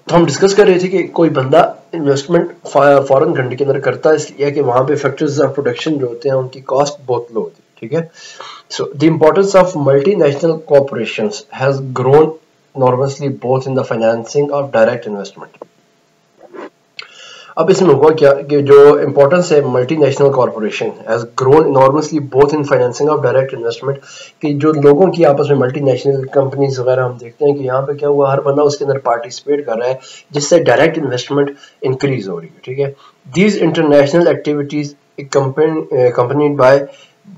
तो हम डिस्कस कर रहे थे कि कोई बंदा इन्वेस्टमेंट फॉरेन कंट्री के अंदर करता है इसलिए कि वहां पे फैक्टर्स ऑफ प्रोडक्शन जो होते हैं उनकी कॉस्ट बहुत लो होती है, ठीक है। So the importance of multinational corporations has grown enormously both in the financing of direct investment. अब इसमें हुआ क्या कि जो इम्पोर्टेंस है multinational corporation has grown enormously both in financing of direct investment, कि जो लोगों की आपस में मल्टीनेशनल कंपनीज वगैरह हम देखते हैं कि यहाँ पे क्या हुआ, हर बंदा उसके अंदर पार्टिसिपेट कर रहा है जिससे डायरेक्ट इन्वेस्टमेंट इंक्रीज हो रही है, ठीक है। These international activities accompanied by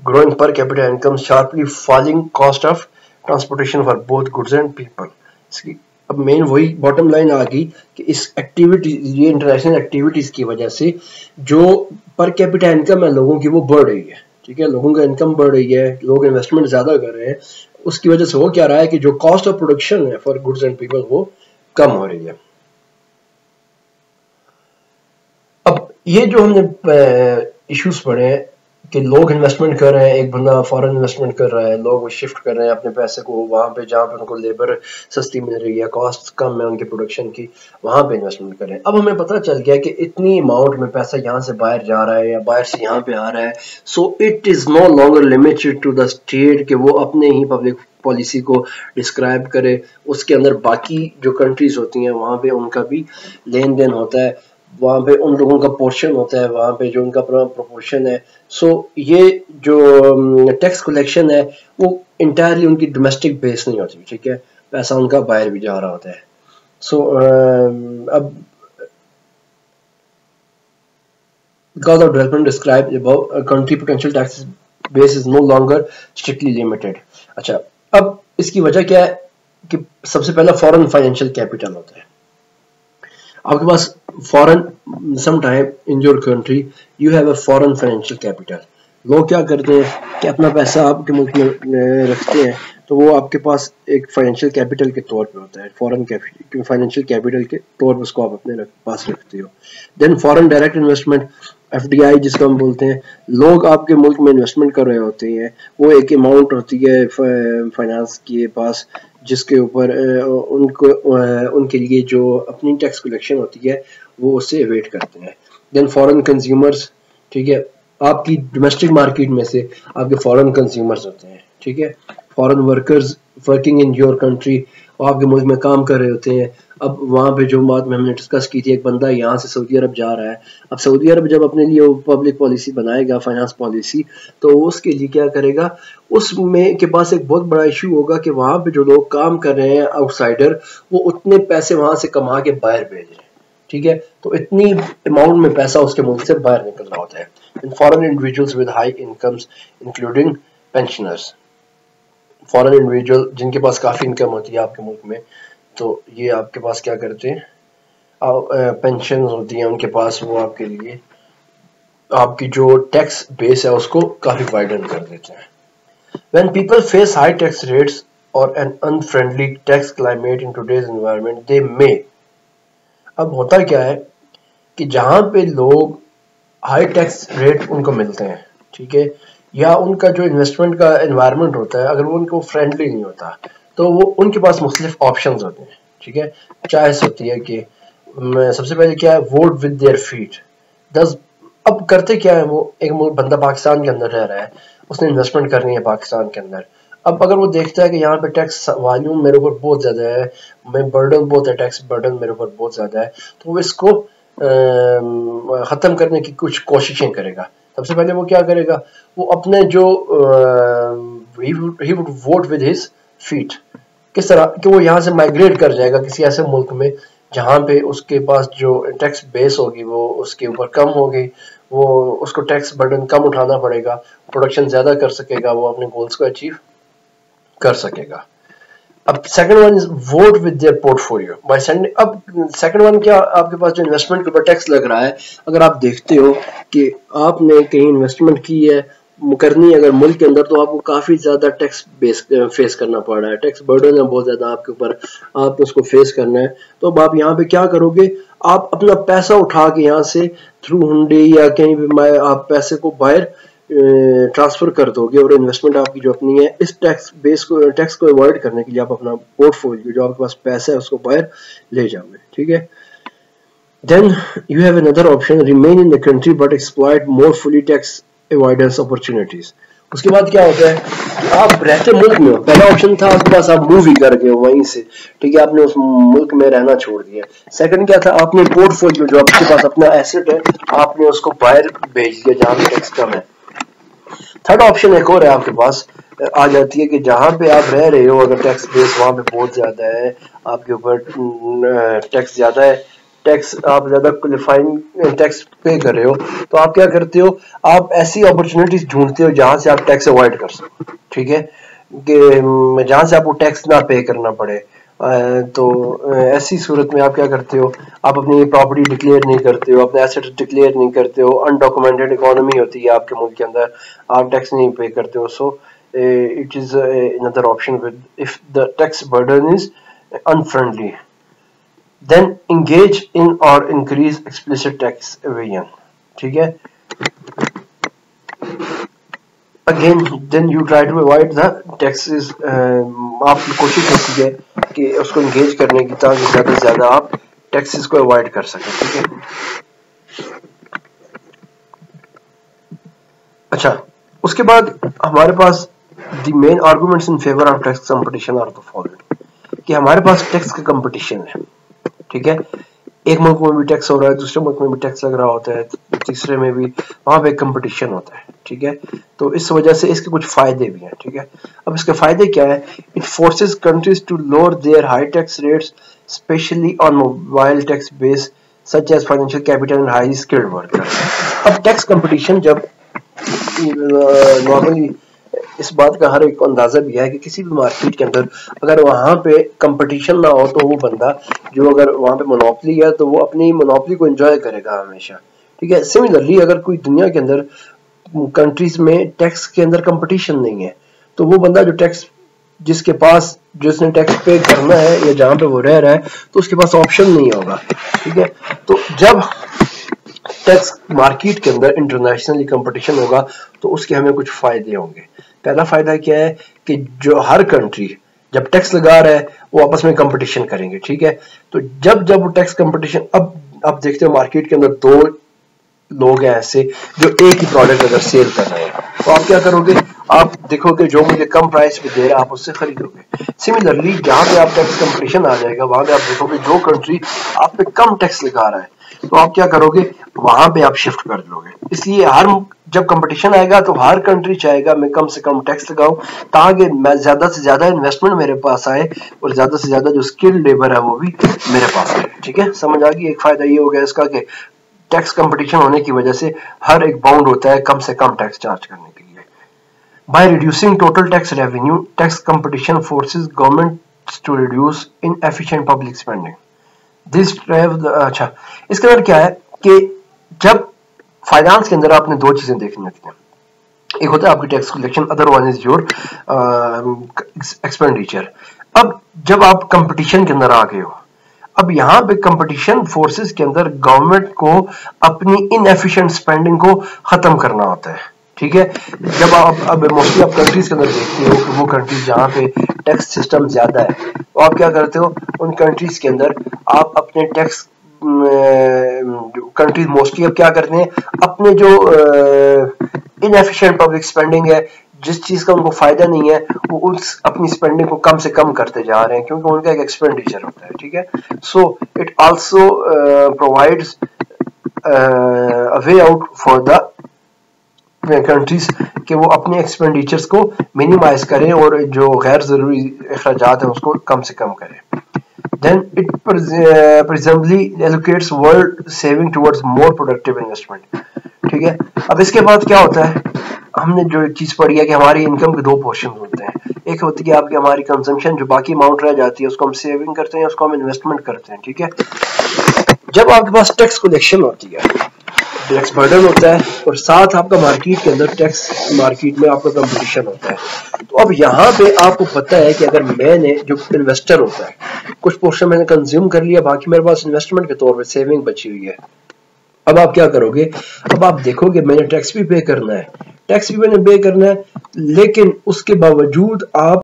growing per capita income, sharply falling cost of transportation for both goods and people. इसकी अब मेन वही बॉटम लाइन आ गई कि इस एक्टिविटी, ये इंटरनेशनल एक्टिविटीज की वजह से जो पर कैपिटा इनकम है लोगों की वो बढ़ रही है, ठीक है। लोगों का इनकम बढ़ रही है, लोग इन्वेस्टमेंट ज्यादा कर रहे हैं, उसकी वजह से हो क्या रहा है कि जो कॉस्ट ऑफ प्रोडक्शन है फॉर गुड्स एंड पीपल वो कम हो रही है। अब ये जो हमने इश्यूज पढ़े हैं कि लोग इन्वेस्टमेंट कर रहे हैं, एक बंदा फॉरेन इन्वेस्टमेंट कर रहा है, लोग शिफ्ट कर रहे हैं अपने पैसे को वहां पे जहां पे उनको लेबर सस्ती मिल रही है, कॉस्ट कम है उनकी प्रोडक्शन की, वहां पे इन्वेस्टमेंट कर रहे हैं। अब हमें पता चल गया कि इतनी अमाउंट में पैसा यहाँ से बाहर जा रहा है या बाहर से यहाँ पे आ रहा है, so it is no longer limited to the state कि वो अपने ही पब्लिक पॉलिसी को डिस्क्राइब करे, उसके अंदर बाकी जो कंट्रीज होती हैं वहां पे उनका भी लेन देन होता है, वहां पे उन लोगों का पोर्शन होता है, वहां पे जो उनका प्रोपोर्शन है। सो ये जो टैक्स कलेक्शन है वो इंटायरली उनकी डोमेस्टिक बेस नहीं होती, ठीक है, पैसा उनका बाहर भी जा रहा होता है। सो अब because of development described above, a country potential tax base is no longer strictly limited. अच्छा, अब इसकी वजह क्या है कि सबसे पहला फॉरेन फाइनेंशियल कैपिटल होता है आपके पास। Foreign sometime in your country you have a foreign financial capital. लोग क्या करते हैं कि अपना पैसा आपके मुल्क में रखते हैं, तो वो आपके पास एक फाइनेंशियल कैपिटल के तौर पे होता है, फॉरेन फाइनेंशियल कैपिटल के तौर पे उसको आप अपने पास रखते हो। Then foreign direct investment, FDI जिसको हम बोलते हैं, लोग आपके मुल्क में इन्वेस्टमेंट कर रहे होते हैं, वो एक अमाउंट होती है फाइनेंस के पास जिसके ऊपर उनको उनके लिए जो अपनी टैक्स कलेक्शन होती है वो उससे एवेट करते हैं। देन फॉरेन कंज्यूमर्स, ठीक है, आपकी डोमेस्टिक मार्केट में से आपके फॉरेन कंज्यूमर्स होते हैं, ठीक है। Foreign workers working in your country, वो आपके मुल्क में काम कर रहे होते हैं। अब वहाँ पे जो बात में हमने डिस्कस की थी, एक बंदा यहाँ से सऊदी अरब जा रहा है, अब सऊदी अरब जब अपने लिए पब्लिक पॉलिसी बनाएगा, फाइनेंस पॉलिसी, तो उसके लिए क्या करेगा, उसमें के पास एक बहुत बड़ा इशू होगा कि वहाँ पे जो लोग काम कर रहे हैं आउटसाइडर, वो उतने पैसे वहाँ से कमा के बाहर भेज रहे हैं, ठीक है। तो इतनी अमाउंट में पैसा उसके मुल्क से बाहर निकल रहा होता है। In foreign individuals with high incomes including pensioners, foreign individual जिनके पास काफ़ी इनकम होती है आपके मुल्क में, तो ये आपके पास क्या करते हैं, पेंशन होती है उनके पास, वो आपके लिए आपकी जो टैक्स बेस है उसको काफ़ी वाइडन कर देते हैं। When people face high tax rates or an unfriendly tax climate in today's environment, they may, अब होता क्या है कि जहाँ पे लोग हाई टैक्स रेट उनको मिलते हैं, ठीक है, या उनका जो इन्वेस्टमेंट का एनवायरनमेंट होता है अगर वो उनको फ्रेंडली नहीं होता, तो वो उनके पास मुख्तलिफ ऑप्शंस होते हैं, ठीक है। चॉइस होती है कि सबसे पहले क्या है, वोट विद देयर फीट। अब करते क्या है, वो एक बंदा पाकिस्तान के अंदर रह रहा है, उसने इन्वेस्टमेंट करनी है पाकिस्तान के अंदर, अब अगर वो देखता है कि यहाँ पे टैक्स वॉल्यूम मेरे ऊपर बहुत ज़्यादा है, मैं बर्डन बहुत है, टैक्स बर्डन मेरे ऊपर बहुत ज़्यादा है, तो वो इसको ख़त्म करने की कुछ कोशिशें करेगा। सबसे पहले वो क्या करेगा, वो अपने जो he would vote with his feet, किस तरह कि वो यहाँ से माइग्रेट कर जाएगा किसी ऐसे मुल्क में जहाँ पे उसके पास जो टैक्स बेस होगी वो उसके ऊपर कम होगी, वो उसको टैक्स बर्डन कम उठाना पड़ेगा, प्रोडक्शन ज़्यादा कर सकेगा, वो अपने गोल्स को अचीव कर सकेगा। अब second one is vote with their portfolio by sending. अब सेकंड वन क्या, आपके पास जो इन्वेस्टमेंट के ऊपर टैक्स लग रहा है, अगर आप देखते हो कि आपने कहीं इन्वेस्टमेंट की है करनी है अगर मुल्क के अंदर, तो आपको काफी ज्यादा टैक्स फेस करना पड़ रहा है, टैक्स बर्डन है बहुत ज्यादा आपके ऊपर, आपको उसको फेस करना है। तो अब आप यहाँ पे क्या करोगे, आप अपना पैसा उठा के यहाँ से थ्रू हुंडी या कहीं भी आप पैसे को बाहर ट्रांसफर कर दोगे और इन्वेस्टमेंट आपकी जो अपनी है इस टैक्स को अवॉइड करने के लिए आप अपना पोर्टफोलियो जो आपके पास पैसा है उसको बाहर ले जाओगे, ठीक है। Then you have another option, remain in the country but exploit more fully tax avoidance opportunities. उसके बाद क्या होता है कि आप रहते मुल्क में हो, पहला ऑप्शन था आपके पास आप मूव ही कर गए हो वहीं से, ठीक है, आपने उस मुल्क में रहना छोड़ दिया। सेकंड क्या था, आपने पोर्टफोलियो जो आपके पास अपना एसेट है आपने उसको बाहर भेज दिया जहाँ पे टैक्स कम है। थर्ड ऑप्शन एक और है आपके पास आ जाती है कि जहाँ पे आप रह रहे हो अगर टैक्स बेस वहाँ पे बहुत ज्यादा है, आपके ऊपर टैक्स ज्यादा है, टैक्स आप ज्यादा क्वालिफाइंग टैक्स पे कर रहे हो, तो आप क्या करते हो, आप ऐसी अपॉर्चुनिटीज ढूंढते हो जहां से आप टैक्स अवॉइड कर सको, ठीक है, कि जहां से आपको टैक्स ना पे करना पड़े। तो ऐसी सूरत में आप क्या करते हो, आप अपनी प्रॉपर्टी डिक्लेयर नहीं करते हो, अपने एसेट डिक्लेयर नहीं करते हो, अनडॉक्यूमेंटेड इकोनॉमी होती है आपके मुल्क के अंदर, आप टैक्स नहीं पे करते हो। सो it is another option with if the tax burden is unfriendly, then engage in or increase explicit tax evasion, ठीक है। Again then you try to avoid the taxes, आपकी कोशिश होती है कि उसको engage करने की ताकि ज़्यादा से ज़्यादा आप टैक्सेस को अवॉइड कर सकें, ठीक है। अच्छा, उसके बाद हमारे पास the main arguments in favor of tax competition are the following, कि हमारे पास टैक्स का कंपटीशन है, ठीक है, एक मुल्क में भी टैक्स हो रहा है, दूसरे मुल्क में भी टैक्स लग रहा होता है, तीसरे में भी वहां पे कंपटीशन होता है, ठीक है। तो इस वजह से इसके कुछ फायदे भी हैं, ठीक है। अब इसके फायदे क्या है, it forces countries to lower their high tax rates specially on mobile tax base such as financial capital and high skilled workers. अब टैक्स कंपटीशन जब नॉर्मली इस बात का हर एक को अंदाजा भी है कि किसी भी मार्केट के अंदर अगर वहां पे कंपटीशन ना हो तो वो बंदा जो अगर वहां पे मोनोपोली है तो वो अपनी मोनोपोली को एंजॉय करेगा हमेशा, ठीक है। सिमिलरली अगर कोई दुनिया के अंदर कंट्रीज में टैक्स के अंदर कंपटीशन नहीं है तो वो बंदा जो टैक्स जिसके पास जिसने टैक्स पे करना है या जहां पे वो रह रहा है तो उसके पास ऑप्शन नहीं होगा, ठीक है। तो जब टैक्स मार्केट के अंदर इंटरनेशनली कंपटीशन होगा तो उसके हमें कुछ फायदे होंगे। पहला फायदा क्या है कि जो हर कंट्री जब टैक्स लगा रहा है वो आपस में कंपटीशन करेंगे, ठीक है। तो जब जब वो टैक्स कंपटीशन, अब देखते हो मार्केट के अंदर दो लोग हैं ऐसे जो एक ही प्रोडक्ट अगर सेल कर रहे हैं तो आप क्या करोगे, आप देखोगे जो मुझे कम प्राइस पे दे रहा है आप उससे खरीदोगे। सिमिलरली जहां पे आप टैक्स कंपटीशन आ जाएगा वहां पे आप देखोगे जो कंट्री आप पे कम टैक्स लगा रहा है तो आप क्या करोगे, वहां पे आप शिफ्ट कर लोगे। इसलिए जब कंपटीशन आएगा तो हर कंट्री चाहेगा मैं कम से कम टैक्स लगाऊं ताकि मैं ज्यादा से ज्यादा इन्वेस्टमेंट मेरे पास आए और ज्यादा से ज्यादा जो स्किल्ड लेबर है वो भी मेरे पास आए, ठीक है। समझ आ गई। एक फायदा ये हो गया इसका कि टैक्स कंपटीशन होने की वजह से हर एक बाउंड होता है कम से कम टैक्स चार्ज करने के लिए। By reducing total tax revenue tax competition forces government to reduce inefficient public spending this drive. अच्छा, इसके अंदर क्या है कि जब फाइनेंस के अंदर आपने दो चीजें देखनी होती हैं, एक होता है आपकी tax collection, other one is your expenditure. अब जब आप कंपटीशन के अंदर आ गए हो, अब यहाँ पे कंपटीशन फोर्सेस के अंदर गवर्नमेंट को अपनी इनएफिशिएंट स्पेंडिंग को खत्म करना होता है, ठीक है। जब आप अब मोस्टली आप कंट्रीज के अंदर देखते हो कि वो कंट्रीज जहाँ पे टैक्स सिस्टम ज्यादा है तो आप क्या करते हो, उन कंट्रीज के अंदर आप अपने टैक्स कंट्रीज मोस्टली अब क्या करते हैं, अपने जो इनएफिशिएंट पब्लिक स्पेंडिंग है, जिस चीज का उनको फायदा नहीं है वो उस अपनी स्पेंडिंग को कम से कम करते जा रहे हैं क्योंकि उनका एक एक्सपेंडिचर होता है, ठीक है। So it also provides a way out for the countries कि वो अपने एक्सपेंडिचर्स को मिनिमाइज करें और जो गैर जरूरी अखराजात है उसको कम से कम करें। Then it presumably allocates world saving towards more productive investment, ठीक है। अब इसके बाद क्या होता है, हमने जो चीज पढ़ी है कि हमारी इनकम के दो पोर्शन होते हैं, एक होती है आपकी हमारी कंजम्पशन, जो बाकी अमाउंट रह जाती है उसको हम सेविंग करते हैं, उसको हम इन्वेस्टमेंट करते हैं, ठीक है। जब आपके पास टैक्स कलेक्शन होती है, टैक्स बर्डन होता है और साथ आपका मार्केट के अंदर टैक्स मार्केट में आपका कंपटीशन होता है, तो अब यहाँ पे आपको पता है कि अगर मैंने जो इन्वेस्टर होता है कुछ पोर्शन मैंने कंज्यूम कर लिया, बाकी मेरे पास इन्वेस्टमेंट के तौर पे सेविंग बची हुई है, अब आप क्या करोगे, अब आप देखोगे मैंने टैक्स भी पे करना है, टैक्स भी मैंने पे करना है, लेकिन उसके बावजूद आप